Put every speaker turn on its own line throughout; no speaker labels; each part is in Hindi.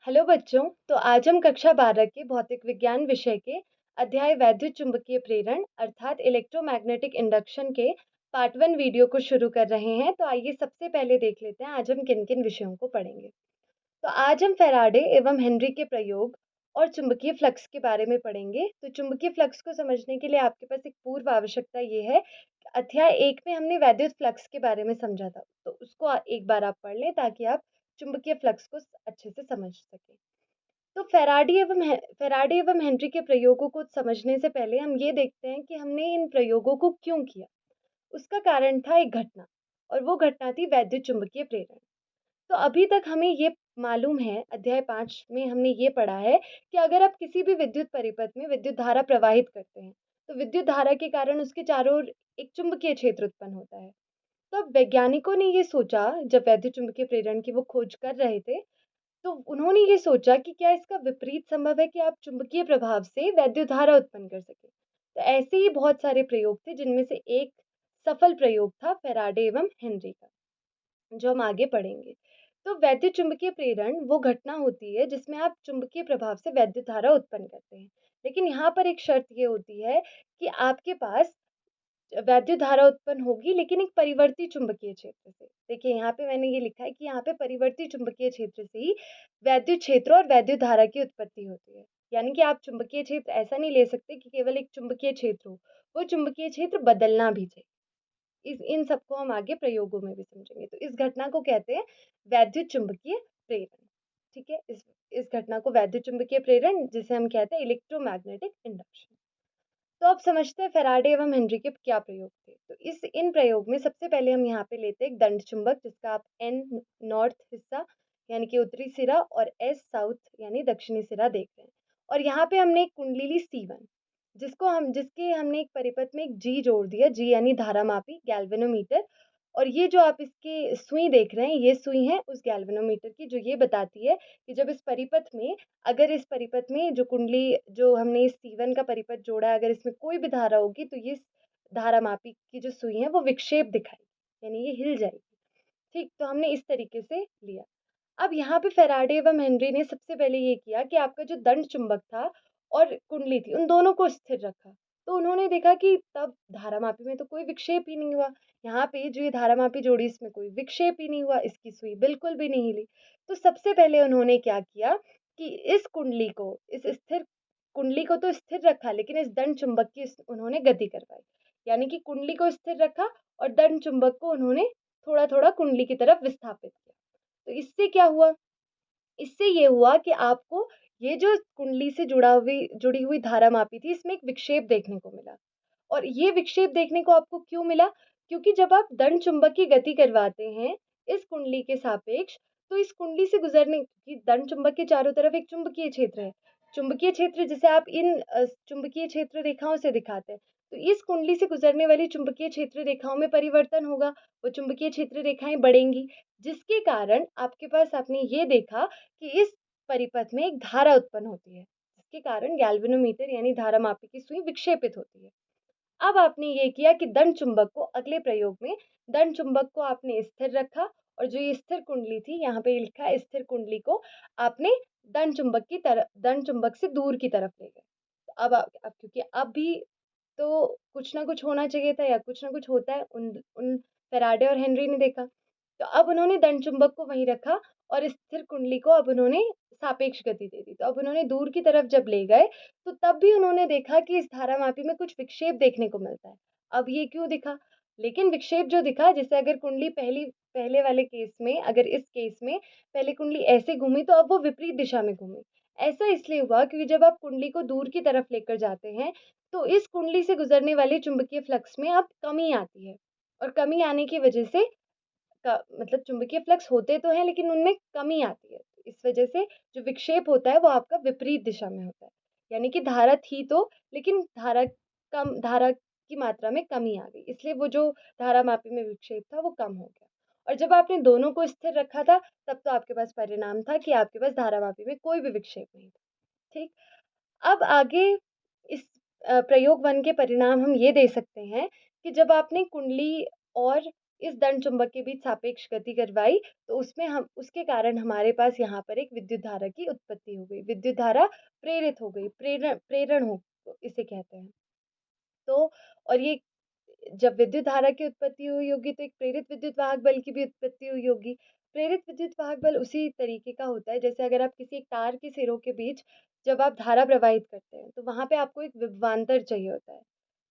हेलो बच्चों। तो आज हम कक्षा 12 के भौतिक विज्ञान विषय के अध्याय वैद्युत चुंबकीय प्रेरण अर्थात इलेक्ट्रोमैग्नेटिक इंडक्शन के पार्ट 1 वीडियो को शुरू कर रहे हैं। तो आइए सबसे पहले देख लेते हैं आज हम किन किन विषयों को पढ़ेंगे। तो आज हम फैराडे एवं हेनरी के प्रयोग और चुंबकीय फ्लक्स के बारे में पढ़ेंगे। तो चुंबकीय फ्लक्स को समझने के लिए आपके पास एक पूर्व आवश्यकता ये है कि अध्याय 1 में हमने वैद्युत फ्लक्स के बारे में समझा था, तो उसको एक बार आप पढ़ लें ताकि आप चुंबकीय फ्लक्स को अच्छे से समझ सकें। तो फैराडे एवं हेनरी के प्रयोगों को समझने से पहले हम ये देखते हैं कि हमने इन प्रयोगों को क्यों किया। उसका कारण था एक घटना, और वो घटना थी वैद्युत चुंबकीय प्रेरण। तो अभी तक हमें ये मालूम है, अध्याय 5 में हमने ये पढ़ा है कि अगर आप किसी भी विद्युत परिपथ में विद्युत धारा प्रवाहित करते हैं, तो विद्युत धारा के कारण उसके चारों ओर एक चुंबकीय क्षेत्र उत्पन्न होता है। तो अब वैज्ञानिकों ने ये सोचा, जब वैद्युत चुंबकीय प्रेरण की वो खोज कर रहे थे, तो उन्होंने ये सोचा कि क्या इसका विपरीत संभव है कि आप चुंबकीय प्रभाव से वैद्युत धारा उत्पन्न कर सकें। तो ऐसे ही बहुत सारे प्रयोग थे, जिनमें से एक सफल प्रयोग था फैराडे एवं हेनरी का, जो हम आगे पढ़ेंगे। तो वैद्युत चुंबकीय प्रेरण वो घटना होती है जिसमें आप चुंबकीय प्रभाव से वैद्युत धारा उत्पन्न करते हैं। लेकिन यहाँ पर एक शर्त ये होती है कि आपके पास वैद्युत धारा उत्पन्न होगी, लेकिन एक परिवर्ती चुंबकीय क्षेत्र से। देखिए यहाँ पे मैंने ये लिखा है कि यहाँ पे परिवर्ती चुंबकीय क्षेत्र से ही वैद्युत क्षेत्र और वैद्युत धारा की उत्पत्ति होती है। यानी कि आप चुंबकीय क्षेत्र ऐसा नहीं ले सकते कि केवल एक चुंबकीय क्षेत्र हो, वो चुंबकीय क्षेत्र बदलना भी चाहिए। इस इन सबको हम आगे प्रयोगों में भी समझेंगे। तो इस घटना को कहते हैं वैद्युत चुंबकीय प्रेरण। ठीक है, इस घटना को वैद्युत चुंबकीय प्रेरण, जिसे हम कहते हैं इलेक्ट्रोमैग्नेटिक इंडक्शन। तो अब समझते हैं फैराडे एवं हेनरी के क्या प्रयोग थे। तो इन प्रयोग में सबसे पहले हम यहाँ पे लेते हैं एक दंड चुंबक, जिसका आप एन नॉर्थ हिस्सा यानी कि उत्तरी सिरा और एस साउथ यानी दक्षिणी सिरा देख रहे हैं। और यहाँ पे हमने एक कुंडली ली C1, जिसके हमने एक परिपथ में एक जी जोड़ दिया। जी यानी धारामापी गैल्वेनोमीटर। और ये जो आप इसके सुई देख रहे हैं, ये सुई है उस गैल्वेनोमीटर की, जो ये बताती है कि जब इस परिपथ में जो कुंडली, जो हमने इस C1 का परिपथ जोड़ा है, अगर इसमें कोई भी धारा होगी तो ये धारामापी की जो सुई है वो विक्षेप दिखाएगी, यानी ये हिल जाएगी। ठीक, तो हमने इस तरीके से लिया। अब यहाँ पे फैराडे एवं हेनरी ने सबसे पहले ये किया कि आपका जो दंड चुंबक था और कुंडली थी, उन दोनों को स्थिर रखा। तो उन्होंने देखा कि तब धारामापी में तो कोई विक्षेप ही नहीं हुआ। यहाँ पे जो ये धारामापी जोड़ी, इसमें कोई विक्षेप ही नहीं हुआ, इसकी सुई बिल्कुल भी नहीं हिली। तो सबसे पहले उन्होंने क्या किया कि इस स्थिर कुंडली को तो स्थिर रखा, लेकिन इस दंड चुंबक की उन्होंने गति करवाई। यानी कि कुंडली को स्थिर रखा और दंड चुंबक को उन्होंने थोड़ा थोड़ा कुंडली की तरफ विस्थापित किया। तो इससे क्या हुआ? इससे ये हुआ कि आपको ये जो कुंडली से जुड़ी हुई धारामापी थी, इसमें एक विक्षेप देखने को मिला। और ये विक्षेप देखने को आपको क्यों मिला? क्योंकि जब आप दंड चुंबक की गति करवाते हैं इस कुंडली के सापेक्ष, तो इस कुंडली से गुजरने की दंड चुंबक के चारों तरफ एक चुंबकीय क्षेत्र है। चुंबकीय क्षेत्र जिसे आप इन चुंबकीय क्षेत्र रेखाओं से दिखाते हैं। तो इस कुंडली से गुजरने वाली चुंबकीय क्षेत्र रेखाओं में परिवर्तन होगा, वो चुंबकीय क्षेत्र रेखाएं बढ़ेंगी, जिसके कारण आपके पास आपने ये देखा कि इस परिपथ में एक धारा उत्पन्न होती है, जिसके कारण गैल्वेनोमीटर यानी धारामापी की सुई विक्षेपित होती है। अब आपने ये किया कि दंड चुंबक को अगले प्रयोग में दंड चुंबक को आपने स्थिर रखा, और जो ये स्थिर कुंडली थी, यहाँ पे लिखा है स्थिर कुंडली को आपने दंड चुंबक से दूर की तरफ ले गए। तो अब क्योंकि अब भी तो कुछ ना कुछ होना चाहिए था, या कुछ ना कुछ होता है, उन उन फैराडे और हेनरी ने देखा। तो अब उन्होंने दंड चुंबक को वहीं रखा और स्थिर कुंडली को अब उन्होंने सापेक्ष गति दे दी। तो अब उन्होंने दूर की तरफ जब ले गए, तो तब भी उन्होंने देखा कि इस धारामापी में कुछ विक्षेप देखने को मिलता है। अब ये क्यों दिखा? लेकिन विक्षेप जो दिखा, जैसे अगर कुंडली पहले वाले केस में, अगर इस केस में पहले कुंडली ऐसे घूमी, तो अब वो विपरीत दिशा में घूमी। ऐसा इसलिए हुआ क्योंकि जब आप कुंडली को दूर की तरफ लेकर जाते हैं, तो इस कुंडली से गुजरने वाले चुंबकीय फ्लक्स में अब कमी आती है, और कमी आने की वजह से मतलब चुंबकीय फ्लक्स होते तो हैं, लेकिन उनमें कमी आती है। तो इस वजह से जो विक्षेप होता है वो आपका विपरीत दिशा में होता है। यानी कि धारा थी तो, लेकिन धारा की मात्रा में कमी आ गई, इसलिए वो जो धारामापी में विक्षेप था वो कम हो गया। और जब आपने दोनों को स्थिर रखा था, तब तो आपके पास परिणाम था कि आपके पास धारामापी में कोई भी विक्षेप नहीं था। ठीक, अब आगे इस प्रयोग 1 के परिणाम हम ये दे सकते हैं कि जब आपने कुंडली और इस दंड चुंबक के बीच सापेक्ष गति करवाई, तो उसमें हम उसके कारण हमारे पास यहाँ पर एक विद्युत धारा की उत्पत्ति हो गई, विद्युत धारा प्रेरित हो गई, प्रेरण प्रेरण हो इसे कहते हैं। तो और ये जब विद्युत धारा की उत्पत्ति हुई होगी तो एक प्रेरित विद्युत वाहक बल की भी उत्पत्ति हुई होगी। प्रेरित विद्युत वाहक बल उसी तरीके का होता है जैसे अगर आप किसी एक तार के सिरों के बीच जब आप धारा प्रवाहित करते हैं तो वहां पे आपको एक विभवांतर चाहिए होता है,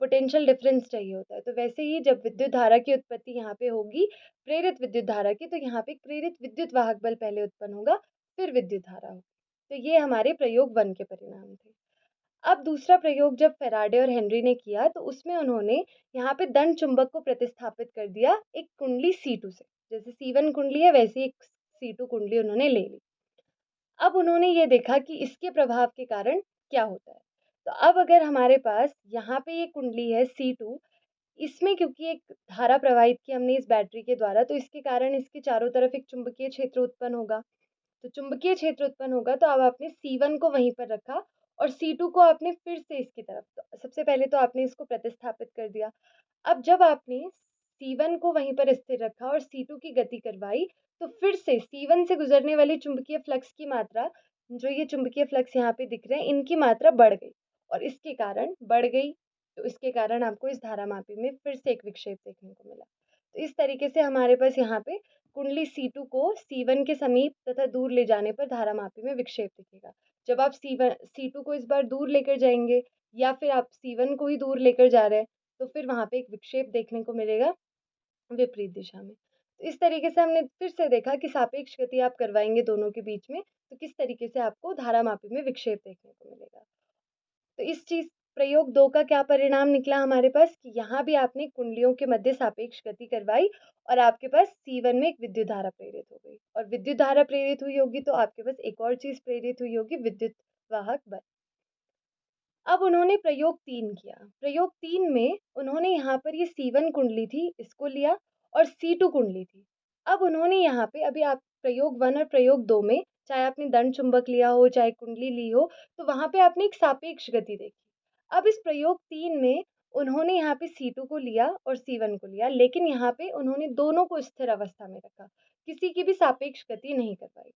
पोटेंशियल डिफरेंस चाहिए होता है। तो वैसे ही जब विद्युत धारा की उत्पत्ति यहाँ पे होगी प्रेरित विद्युत धारा की, तो यहाँ पे प्रेरित विद्युत वाहक बल पहले उत्पन्न होगा, फिर विद्युत धारा होगी। तो ये हमारे प्रयोग 1 के परिणाम थे। अब दूसरा प्रयोग जब फैराडे और हेनरी ने किया तो उसमें उन्होंने यहाँ पे दंड चुंबक को प्रतिस्थापित कर दिया एक कुंडली C2 से। जैसे C1 कुंडली है वैसे एक C2 कुंडली उन्होंने ले ली। अब उन्होंने ये देखा कि इसके प्रभाव के कारण क्या होता है। तो अब अगर हमारे पास यहाँ पे ये कुंडली है C2, इसमें क्योंकि एक धारा प्रवाहित की हमने इस बैटरी के द्वारा, तो इसके कारण इसके चारों तरफ एक चुंबकीय क्षेत्र उत्पन्न होगा। तो चुंबकीय क्षेत्र उत्पन्न होगा तो अब आपने C1 को वहीं पर रखा और C2 को आपने फिर से इसकी तरफ, तो सबसे पहले तो आपने इसको प्रतिस्थापित कर दिया। अब जब आपने C1 को वहीं पर स्थिर रखा और C2 की गति करवाई, तो फिर से C1 से गुजरने वाली चुंबकीय फ्लक्स की मात्रा, जो ये चुंबकीय फ्लक्स यहाँ पे दिख रहे हैं, इनकी मात्रा बढ़ गई और इसके कारण बढ़ गई, तो इसके कारण आपको इस धारामापी में फिर से एक विक्षेप देखने को मिला। तो इस तरीके से हमारे पास यहाँ पे कुंडली C2 को C1 के समीप तथा दूर ले जाने पर धारामापी में विक्षेप दिखेगा। जब आप C2 को इस बार दूर लेकर जाएंगे या फिर आप C1 को ही दूर लेकर जा रहे हैं, तो फिर वहाँ पे एक विक्षेप देखने को मिलेगा विपरीत दिशा में। तो इस तरीके से हमने फिर से देखा कि सापेक्ष गति आप करवाएंगे दोनों के बीच में, तो किस तरीके से आपको धारामापी में विक्षेप देखने को मिलेगा। तो इस चीज़ प्रयोग 2 का क्या परिणाम निकला हमारे पास कि यहाँ भी आपने कुंडलियों के मध्य सापेक्ष गति करवाई और आपके पास C1 में एक विद्युत धारा प्रेरित हो गई, और विद्युत धारा प्रेरित हुई होगी तो आपके पास एक और चीज़ प्रेरित हुई होगी, विद्युत वाहक बल। अब उन्होंने प्रयोग 3 किया। प्रयोग 3 में उन्होंने यहाँ पर ये C1 कुंडली थी इसको लिया और C2 कुंडली थी। अब उन्होंने यहाँ पे अभी आप प्रयोग 1 और प्रयोग 2 में चाहे आपने दंड चुंबक लिया हो, चाहे कुंडली ली हो, तो वहाँ पे आपने एक सापेक्ष गति देखी। अब इस प्रयोग 3 में उन्होंने यहाँ पे C2 को लिया और C1 को लिया, लेकिन यहाँ पे उन्होंने दोनों को स्थिर अवस्था में रखा, किसी की भी सापेक्ष गति नहीं करवाई।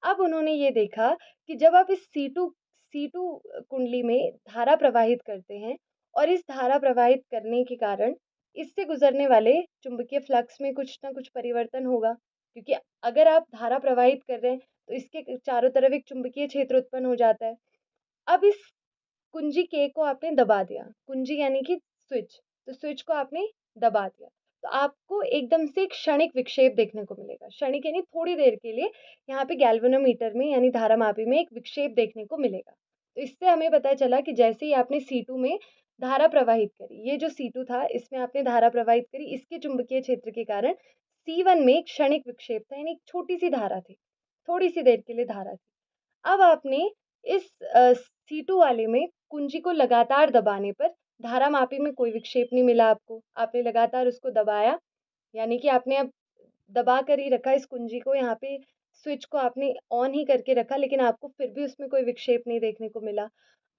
अब उन्होंने ये देखा कि जब आप इस C2 कुंडली में धारा प्रवाहित करते हैं और इस धारा प्रवाहित करने के कारण इससे गुजरने वाले चुंबकीय फ्लक्स में कुछ ना कुछ परिवर्तन होगा, क्योंकि अगर आप धारा प्रवाहित कर रहे हैं तो इसके चारों तरफ एक चुंबकीय क्षेत्र उत्पन्न हो जाता है। अब इस कुंजी के को आपने दबा दिया, कुंजी यानी कि स्विच, तो स्विच को आपने दबा दिया, तो आपको एकदम से एक क्षणिक विक्षेप देखने को मिलेगा। क्षणिक यानी थोड़ी देर के लिए यहाँ पे गैल्वेनोमीटर में यानी धारामापी में एक विक्षेप देखने को मिलेगा। तो इससे हमें पता चला कि जैसे ही आपने C2 में धारा प्रवाहित करी, ये जो C2 था इसमें आपने धारा प्रवाहित करी, इसके चुंबकीय क्षेत्र के कारण C1 में एक क्षणिक विक्षेप था, यानी एक छोटी सी धारा थी, थोड़ी सी देर के लिए धारा थी। अब आपने इस C2 वाले में कुंजी को लगातार दबाने पर धारामापी में कोई विक्षेप नहीं मिला आपको। आपने लगातार उसको दबाया, यानी कि आपने अब दबा कर ही रखा इस कुंजी को, यहाँ पे स्विच को आपने ऑन ही करके रखा, लेकिन आपको फिर भी उसमें कोई विक्षेप नहीं देखने को मिला।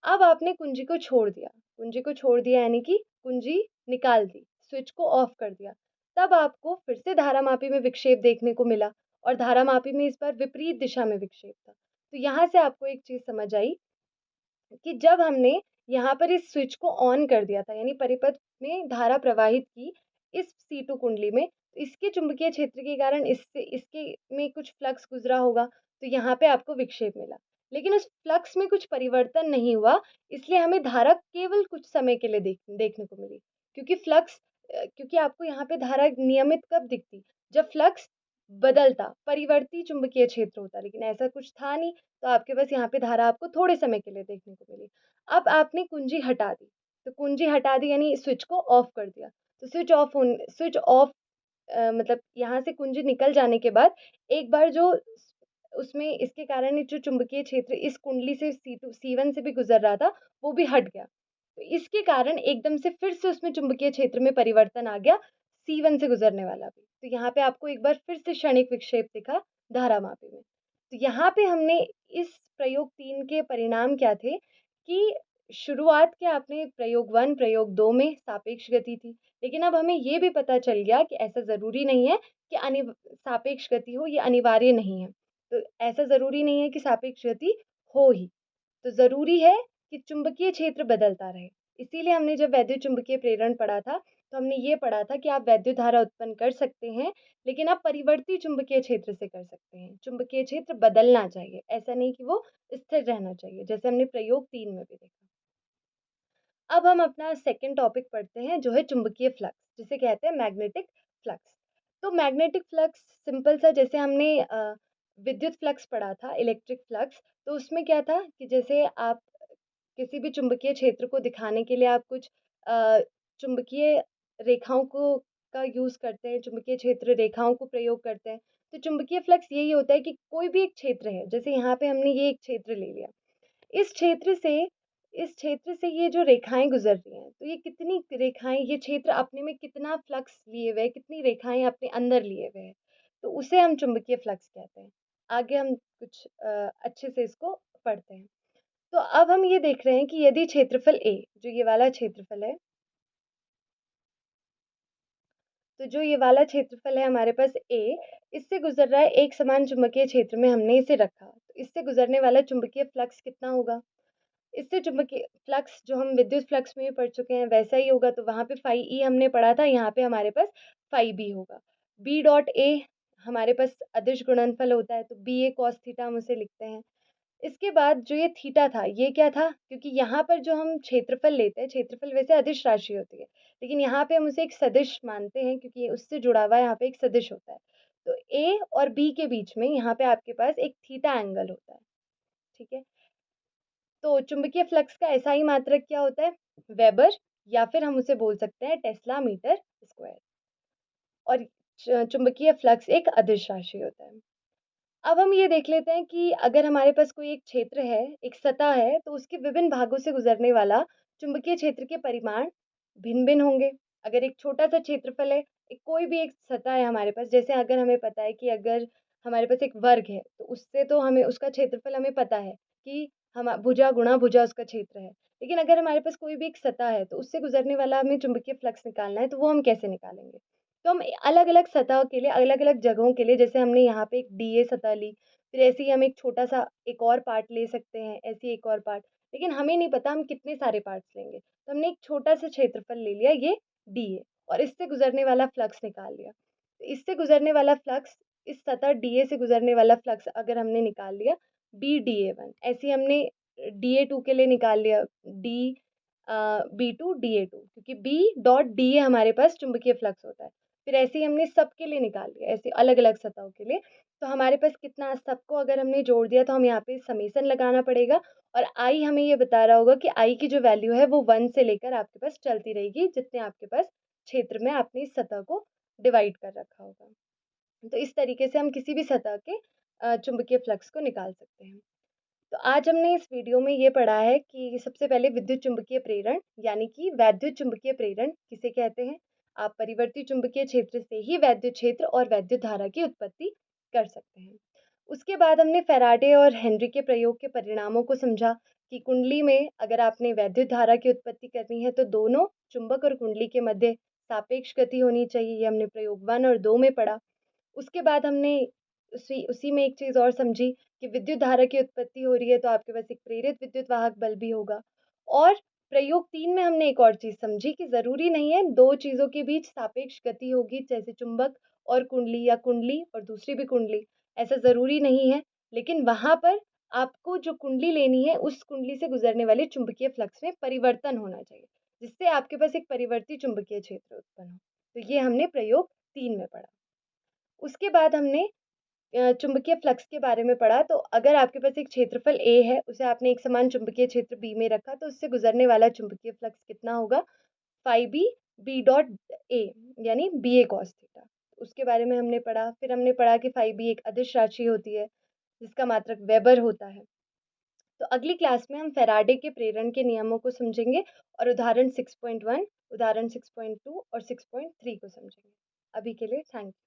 अब आपने कुंजी को छोड़ दिया, कुंजी को छोड़ दिया यानी कि कुंजी निकाल दी, स्विच को ऑफ कर दिया। तब आपको फिर से धारामापी में विक्षेप देखने को मिला और धारामापी में इस बार विपरीत दिशा में विक्षेप था। तो यहाँ से आपको एक चीज़ समझ आई कि जब हमने यहाँ पर इस स्विच को ऑन कर दिया था, यानी परिपथ में धारा प्रवाहित की इस C2 कुंडली में, इसके चुंबकीय क्षेत्र के कारण इससे इसके में कुछ फ्लक्स गुजरा होगा, तो यहाँ पे आपको विक्षेप मिला। लेकिन उस फ्लक्स में कुछ परिवर्तन नहीं हुआ, इसलिए हमें धारा केवल कुछ समय के लिए देखने को मिली। क्योंकि क्योंकि आपको यहाँ पे धारा नियमित कब दिखती, जब फ्लक्स बदलता, परिवर्ती चुंबकीय क्षेत्र होता, लेकिन ऐसा कुछ था नहीं, तो आपके पास यहाँ पे धारा आपको थोड़े समय के लिए देखने को मिली। अब आपने कुंजी हटा दी, तो कुंजी हटा दी यानी स्विच को ऑफ कर दिया। तो स्विच ऑफ मतलब यहाँ से कुंजी निकल जाने के बाद एक बार जो उसमें इसके कारण जो चुंबकीय क्षेत्र इस कुंडली से C1 से भी गुजर रहा था, वो भी हट गया। तो इसके कारण एकदम से फिर से उसमें चुंबकीय क्षेत्र में परिवर्तन आ गया, C1 से गुजरने वाला भी। तो यहाँ पे आपको एक बार फिर से क्षणिक विक्षेप दिखा धारामापी में। तो यहाँ पे हमने इस प्रयोग 3 के परिणाम क्या थे कि शुरुआत के आपने प्रयोग 1, प्रयोग 2 में सापेक्ष गति थी, लेकिन अब हमें ये भी पता चल गया कि ऐसा ज़रूरी नहीं है कि सापेक्ष गति हो, ये अनिवार्य नहीं है। तो ऐसा ज़रूरी नहीं है कि सापेक्ष गति हो ही। तो ज़रूरी है कि चुंबकीय क्षेत्र बदलता रहे। इसीलिए हमने जब वैद्युत चुंबकीय प्रेरण पढ़ा था, तो हमने ये पढ़ा था कि आप वैद्युत धारा उत्पन्न कर सकते हैं, लेकिन आप परिवर्ती चुंबकीय क्षेत्र से कर सकते हैं। चुंबकीय क्षेत्र बदलना चाहिए, ऐसा नहीं कि वो स्थिर रहना चाहिए, जैसे हमने प्रयोग 3 में भी देखा। अब हम अपना सेकंड टॉपिक पढ़ते हैं, जो है चुंबकीय फ्लक्स, जिसे कहते हैं मैग्नेटिक फ्लक्स। तो मैग्नेटिक फ्लक्स सिंपल सा, जैसे हमने विद्युत फ्लक्स पढ़ा था, इलेक्ट्रिक फ्लक्स, तो उसमें क्या था कि जैसे आप किसी भी चुंबकीय क्षेत्र को दिखाने के लिए आप कुछ चुंबकीय रेखाओं को का यूज़ करते हैं, चुंबकीय क्षेत्र रेखाओं को प्रयोग करते हैं। तो चुंबकीय फ्लक्स यही होता है कि कोई भी एक क्षेत्र है, जैसे यहाँ पे हमने ये एक क्षेत्र ले लिया। इस क्षेत्र से इस क्षेत्र से ये जो रेखाएँ गुज़र रही हैं, तो ये कितनी रेखाएँ, ये क्षेत्र अपने में कितना फ्लक्स लिए हुए है, कितनी रेखाएँ अपने अंदर लिए हुए हैं, तो उसे हम चुंबकीय फ्लक्स कहते हैं। आगे हम कुछ अच्छे से इसको पढ़ते हैं। तो अब हम ये देख रहे हैं कि यदि क्षेत्रफल A, जो ये वाला क्षेत्रफल है, तो जो ये वाला क्षेत्रफल है हमारे पास A, इससे गुज़र रहा है एक समान चुंबकीय क्षेत्र में, हमने इसे रखा। तो इससे गुज़रने वाला चुंबकीय फ्लक्स कितना होगा? इससे चुंबकीय फ्लक्स जो हम विद्युत फ्लक्स में भी पढ़ चुके हैं वैसा ही होगा, तो वहाँ पे फाई ई हमने पढ़ा था, यहाँ पे हमारे पास फाई बी होगा। बी डॉट ए हमारे पास अदिश गुणनफल होता है, तो बी ए कॉस थीटा हम उसे लिखते हैं। इसके बाद जो ये थीटा था, ये क्या था? क्योंकि यहाँ पर जो हम क्षेत्रफल लेते हैं, क्षेत्रफल वैसे अदिश राशि होती है, लेकिन यहाँ पे हम उसे एक सदिश मानते हैं क्योंकि ये उससे जुड़ा हुआ है, यहाँ पे एक सदिश होता है। तो ए और बी के बीच में यहाँ पे आपके पास एक थीटा एंगल होता है, ठीक है? तो चुंबकीय फ्लक्स का एसआई मात्रक क्या होता है? वेबर, या फिर हम उसे बोल सकते हैं टेस्ला मीटर स्क्वायर। और चुंबकीय फ्लक्स एक अदिश राशि होता है। अब हम ये देख लेते हैं कि अगर हमारे पास कोई एक क्षेत्र है, एक सतह है, तो उसके विभिन्न भागों से गुजरने वाला चुंबकीय क्षेत्र के परिमाण भिन्न-भिन्न होंगे। अगर एक छोटा-सा क्षेत्रफल है, एक कोई भी एक सतह है हमारे पास, जैसे अगर हमें पता है कि अगर हमारे पास एक वर्ग है, तो उससे तो हमें उसका क्षेत्रफल हमें पता है कि हम भुजा गुणा भुजा उसका क्षेत्र है। लेकिन अगर हमारे पास कोई भी एक सतह है, तो उससे गुजरने वाला हमें चुंबकीय फ्लक्स निकालना है, तो वो हम कैसे निकालेंगे? तो हम अलग-अलग सतह के लिए, अलग-अलग जगहों के लिए, जैसे हमने यहाँ पे एक डीए सतह ली, फिर ऐसे ही हम एक छोटा-सा एक और पार्ट ले सकते हैं, ऐसे ही एक और पार्ट। लेकिन हमें नहीं पता हम कितने सारे पार्ट्स लेंगे, तो हमने एक छोटा-सा क्षेत्रफल ले लिया, ये डीए, और इससे गुज़रने वाला फ्लक्स निकाल लिया। तो इससे गुज़रने वाला फ्लक्स, इस सतह डीए से गुज़रने वाला फ्लक्स अगर हमने निकाल लिया, बी-डीए1, ऐसे ही हमने डीए2 के लिए निकाल लिया, बी2 डीए2, क्योंकि बी डॉट डीए हमारे पास चुंबकीय फ्लक्स होता है। फिर ऐसे ही हमने सबके लिए निकाल लिया, ऐसे अलग-अलग सतहों के लिए। तो हमारे पास कितना, सबको अगर हमने जोड़ दिया तो हमें यहाँ पे समेसन लगाना पड़ेगा, और आई हमें ये बता रहा होगा कि आई की जो वैल्यू है वो 1 से लेकर आपके पास चलती रहेगी, जितने आपके पास क्षेत्र में आपने इस सतह को डिवाइड कर रखा होगा। तो इस तरीके से हम किसी भी सतह के चुंबकीय फ्लक्स को निकाल सकते हैं। तो आज हमने इस वीडियो में ये पढ़ा है कि सबसे पहले विद्युत चुम्बकीय प्रेरण, यानी कि वैद्युत चुम्बकीय प्रेरण किसे कहते हैं। आप परिवर्ती चुंबकीय क्षेत्र से ही वैद्युत क्षेत्र और वैद्युत धारा की उत्पत्ति कर सकते हैं। उसके बाद हमने फैराडे और हेनरी के प्रयोग के परिणामों को समझा कि कुंडली में अगर आपने वैद्युत धारा की उत्पत्ति करनी है तो दोनों चुंबक और कुंडली के मध्य सापेक्ष गति होनी चाहिए। ये हमने प्रयोग 1 और 2 में पढ़ा। उसके बाद हमने उसी उसी में एक चीज़ और समझी कि विद्युत धारा की उत्पत्ति हो रही है तो आपके पास एक प्रेरित विद्युत वाहक बल भी होगा। और प्रयोग 3 में हमने एक और चीज़ समझी कि ज़रूरी नहीं है 2 चीज़ों के बीच सापेक्ष गति होगी, जैसे चुंबक और कुंडली, या कुंडली और दूसरी भी कुंडली, ऐसा ज़रूरी नहीं है। लेकिन वहाँ पर आपको जो कुंडली लेनी है, उस कुंडली से गुज़रने वाले चुंबकीय फ्लक्स में परिवर्तन होना चाहिए, जिससे आपके पास एक परिवर्ती चुंबकीय क्षेत्र उत्पन्न हो। तो ये हमने प्रयोग 3 में पढ़ा। उसके बाद हमने चुंबकीय फ्लक्स के बारे में पढ़ा। तो अगर आपके पास एक क्षेत्रफल A है, उसे आपने एक समान चुंबकीय क्षेत्र B में रखा, तो उससे गुजरने वाला चुंबकीय फ्लक्स कितना होगा? Phi B B dot A, यानी बी ए कॉस थीटा। उसके बारे में हमने पढ़ा। फिर हमने पढ़ा कि फाई बी एक अदिश राशि होती है, जिसका मात्रक वेबर होता है। तो अगली क्लास में हम फैराडे के प्रेरण के नियमों को समझेंगे और उदाहरण 6.1, उदाहरण 6.2 और 6.3 को समझेंगे। अभी के लिए थैंक यू।